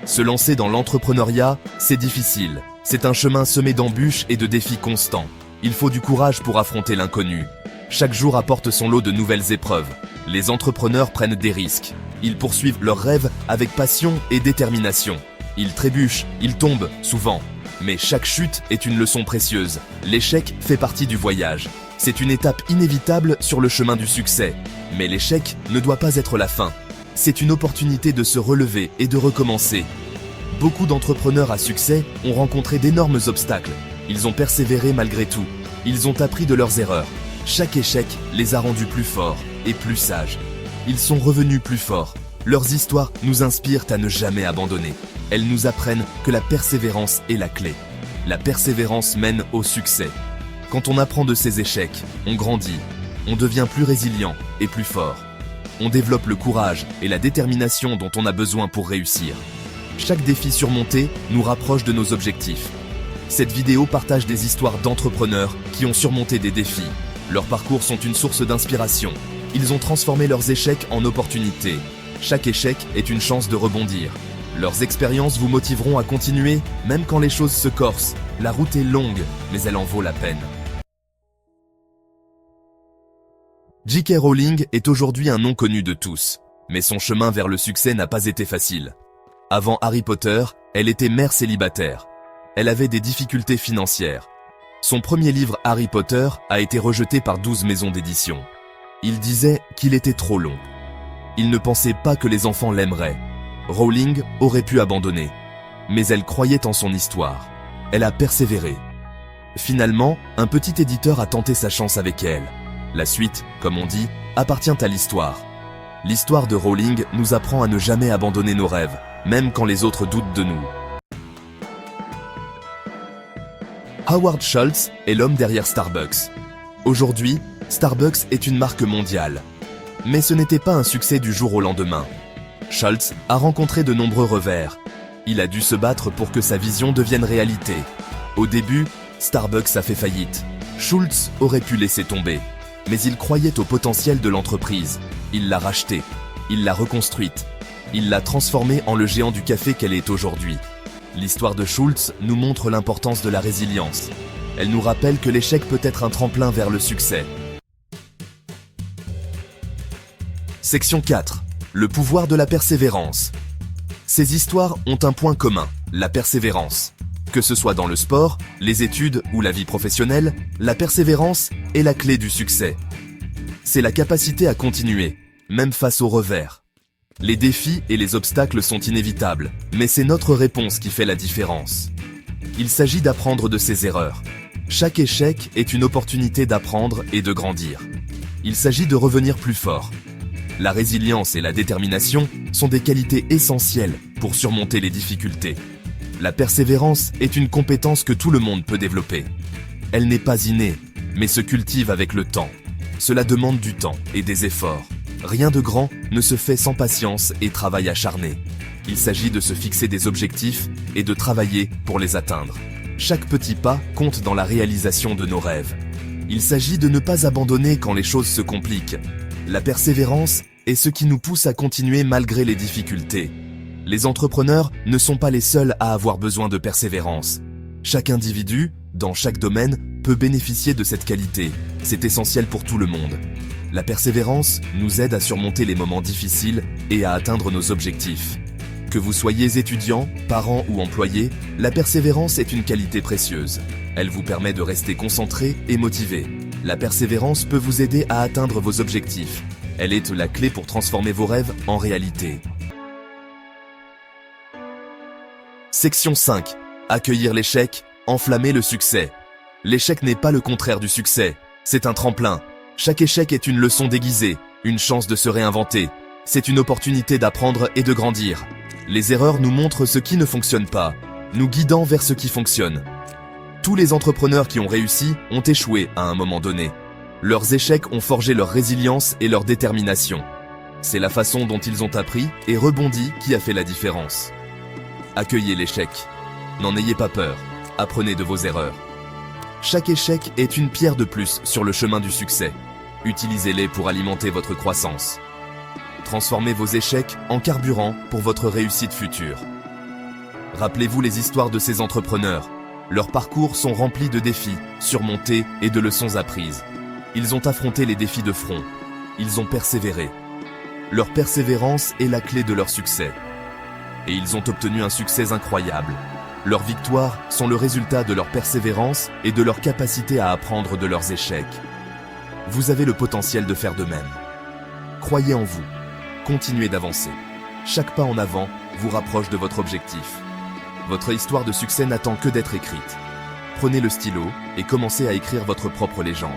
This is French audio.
Se lancer dans l'entrepreneuriat, c'est difficile. C'est un chemin semé d'embûches et de défis constants. Il faut du courage pour affronter l'inconnu. Chaque jour apporte son lot de nouvelles épreuves. Les entrepreneurs prennent des risques. Ils poursuivent leurs rêves avec passion et détermination. Ils trébuchent, ils tombent, souvent. Mais chaque chute est une leçon précieuse. L'échec fait partie du voyage. C'est une étape inévitable sur le chemin du succès. Mais l'échec ne doit pas être la fin. C'est une opportunité de se relever et de recommencer. Beaucoup d'entrepreneurs à succès ont rencontré d'énormes obstacles. Ils ont persévéré malgré tout. Ils ont appris de leurs erreurs. Chaque échec les a rendus plus forts et plus sages. Ils sont revenus plus forts. Leurs histoires nous inspirent à ne jamais abandonner. Elles nous apprennent que la persévérance est la clé. La persévérance mène au succès. Quand on apprend de ses échecs, on grandit. On devient plus résilient et plus fort. On développe le courage et la détermination dont on a besoin pour réussir. Chaque défi surmonté nous rapproche de nos objectifs. Cette vidéo partage des histoires d'entrepreneurs qui ont surmonté des défis. Leurs parcours sont une source d'inspiration. Ils ont transformé leurs échecs en opportunités. Chaque échec est une chance de rebondir. Leurs expériences vous motiveront à continuer, même quand les choses se corsent. La route est longue, mais elle en vaut la peine. J.K. Rowling est aujourd'hui un nom connu de tous, mais son chemin vers le succès n'a pas été facile. Avant Harry Potter, elle était mère célibataire. Elle avait des difficultés financières. Son premier livre Harry Potter a été rejeté par 12 maisons d'édition. Il disait qu'il était trop long. Il ne pensait pas que les enfants l'aimeraient. Rowling aurait pu abandonner. Mais elle croyait en son histoire. Elle a persévéré. Finalement, un petit éditeur a tenté sa chance avec elle. La suite, comme on dit, appartient à l'histoire. L'histoire de Rowling nous apprend à ne jamais abandonner nos rêves, même quand les autres doutent de nous. Howard Schultz est l'homme derrière Starbucks. Aujourd'hui, Starbucks est une marque mondiale. Mais ce n'était pas un succès du jour au lendemain. Schultz a rencontré de nombreux revers. Il a dû se battre pour que sa vision devienne réalité. Au début, Starbucks a fait faillite. Schultz aurait pu laisser tomber. Mais il croyait au potentiel de l'entreprise. Il l'a rachetée. Il l'a reconstruite. Il l'a transformée en le géant du café qu'elle est aujourd'hui. L'histoire de Schultz nous montre l'importance de la résilience. Elle nous rappelle que l'échec peut être un tremplin vers le succès. Section 4. Le pouvoir de la persévérance. Ces histoires ont un point commun, la persévérance. Que ce soit dans le sport, les études ou la vie professionnelle, la persévérance est la clé du succès. C'est la capacité à continuer, même face aux revers. Les défis et les obstacles sont inévitables, mais c'est notre réponse qui fait la différence. Il s'agit d'apprendre de ses erreurs. Chaque échec est une opportunité d'apprendre et de grandir. Il s'agit de revenir plus fort. La résilience et la détermination sont des qualités essentielles pour surmonter les difficultés. La persévérance est une compétence que tout le monde peut développer. Elle n'est pas innée, mais se cultive avec le temps. Cela demande du temps et des efforts. Rien de grand ne se fait sans patience et travail acharné. Il s'agit de se fixer des objectifs et de travailler pour les atteindre. Chaque petit pas compte dans la réalisation de nos rêves. Il s'agit de ne pas abandonner quand les choses se compliquent. La persévérance est ce qui nous pousse à continuer malgré les difficultés. Les entrepreneurs ne sont pas les seuls à avoir besoin de persévérance. Chaque individu, dans chaque domaine, peut bénéficier de cette qualité. C'est essentiel pour tout le monde. La persévérance nous aide à surmonter les moments difficiles et à atteindre nos objectifs. Que vous soyez étudiant, parent ou employé, la persévérance est une qualité précieuse. Elle vous permet de rester concentré et motivé. La persévérance peut vous aider à atteindre vos objectifs. Elle est la clé pour transformer vos rêves en réalité. Section 5. Accueillir l'échec, enflammer le succès. L'échec n'est pas le contraire du succès, c'est un tremplin. Chaque échec est une leçon déguisée, une chance de se réinventer. C'est une opportunité d'apprendre et de grandir. Les erreurs nous montrent ce qui ne fonctionne pas, nous guidant vers ce qui fonctionne. Tous les entrepreneurs qui ont réussi ont échoué à un moment donné. Leurs échecs ont forgé leur résilience et leur détermination. C'est la façon dont ils ont appris et rebondi qui a fait la différence. Accueillez l'échec. N'en ayez pas peur. Apprenez de vos erreurs. Chaque échec est une pierre de plus sur le chemin du succès. Utilisez-les pour alimenter votre croissance. Transformez vos échecs en carburant pour votre réussite future. Rappelez-vous les histoires de ces entrepreneurs. Leurs parcours sont remplis de défis, surmontés et de leçons apprises. Ils ont affronté les défis de front. Ils ont persévéré. Leur persévérance est la clé de leur succès. Et ils ont obtenu un succès incroyable. Leurs victoires sont le résultat de leur persévérance et de leur capacité à apprendre de leurs échecs. Vous avez le potentiel de faire de même. Croyez en vous. Continuez d'avancer. Chaque pas en avant vous rapproche de votre objectif. Votre histoire de succès n'attend que d'être écrite. Prenez le stylo et commencez à écrire votre propre légende.